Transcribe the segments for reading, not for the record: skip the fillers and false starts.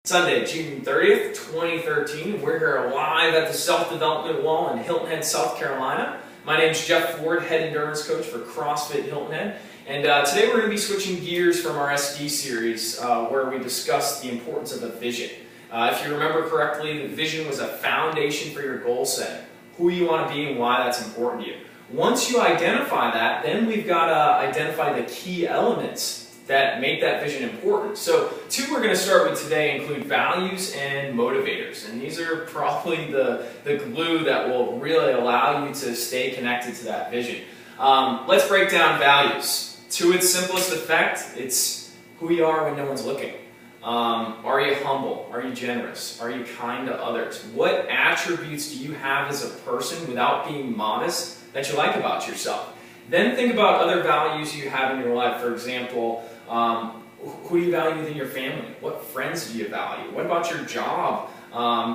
Sunday, June 30th, 2013. We're here live at the Self-Development Wall in Hilton Head, South Carolina. My name is Jeff Ford, Head Endurance Coach for CrossFit Hilton Head. And today we're going to be switching gears from our SD series where we discussed the importance of a vision. If you remember correctly, the vision was a foundation for your goal setting, who you want to be and why that's important to you. Once you identify that, then we've got to identify the key elements that make that vision important. So two we're going to start with today include values and motivators. And these are probably the glue that will really allow you to stay connected to that vision. Let's break down values. To its simplest effect, it's who you are when no one's looking. Are you humble? Are you generous? Are you kind to others? What attributes do you have as a person without being modest that you like about yourself? Then think about other values you have in your life. For example, who do you value within your family? What friends do you value? What about your job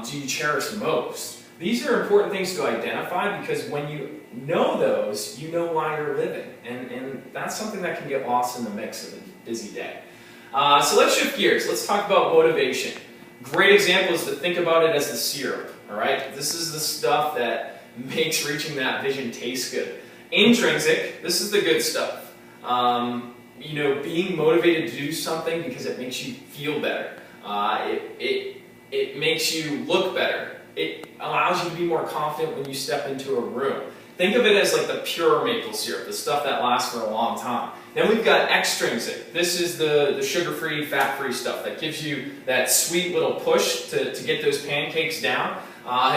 do you cherish most? These are important things to identify because when you know those, you know why you're living. And that's something that can get lost in the mix of a busy day. So let's shift gears. Let's talk about motivation. Great example is to think about it as the syrup. All right? This is the stuff that makes reaching that vision taste good. Intrinsic, this is the good stuff. Being motivated to do something because it makes you feel better. It makes you look better. It allows you to be more confident when you step into a room. Think of it as like the pure maple syrup, the stuff that lasts for a long time. Then we've got extrinsic. This is the sugar-free, fat-free stuff that gives you that sweet little push to get those pancakes down.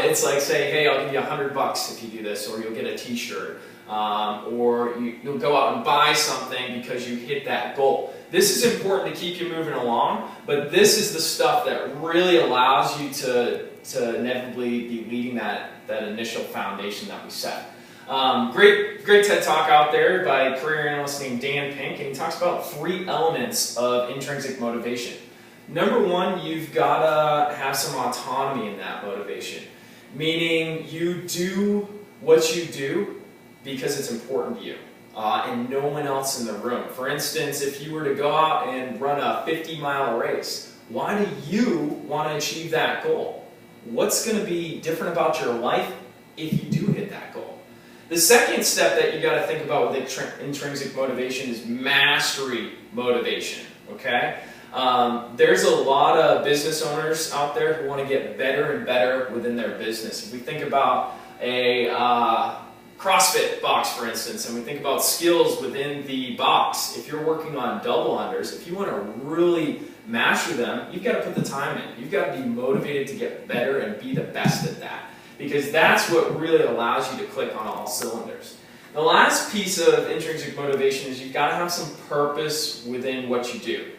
It's like saying, hey, I'll give you $100 if you do this, or you'll get a t-shirt. Or you'll go out and buy something because you hit that goal. This is important to keep you moving along, but this is the stuff that really allows you to inevitably be leading that initial foundation that we set. Great TED Talk out there by a career analyst named Dan Pink, and he talks about 3 elements of intrinsic motivation. Number 1, you've got to have some autonomy in that motivation, meaning you do what you do because it's important to you and no one else in the room. For instance, if you were to go out and run a 50-mile race, why do you want to achieve that goal? What's going to be different about your life if you do hit that goal? The second step that you got to think about with intrinsic motivation is mastery motivation. Okay? There's a lot of business owners out there who want to get better and better within their business. If we think about a CrossFit box, for instance, and we think about skills within the box. If you're working on double unders, if you want to really master them, you've got to put the time in. You've got to be motivated to get better and be the best at that, because that's what really allows you to click on all cylinders. The last piece of intrinsic motivation is you've got to have some purpose within what you do,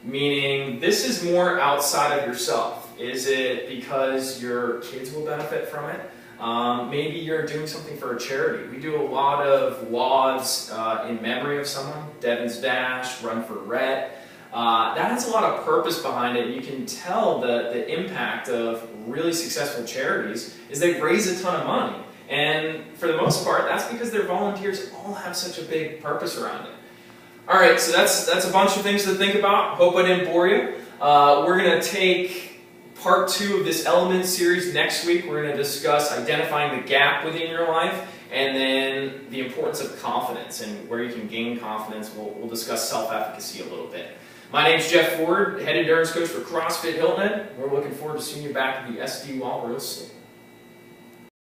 meaning this is more outside of yourself. Is it because your kids will benefit from it? Maybe you're doing something for a charity. We do a lot of WODs in memory of someone, Devon's Dash, Run for Rhett. That has a lot of purpose behind it. You can tell the impact of really successful charities is they raise a ton of money. And for the most part, that's because their volunteers all have such a big purpose around it. All right, so that's a bunch of things to think about. Hope I didn't bore you. We're going to take Part 2 of this element series next week. We're going to discuss identifying the gap within your life and then the importance of confidence and where you can gain confidence. We'll discuss self-efficacy a little bit. My name's Jeff Ford, Head Endurance Coach for CrossFit Hilton Head. We're looking forward to seeing you back at the SD Wall real soon.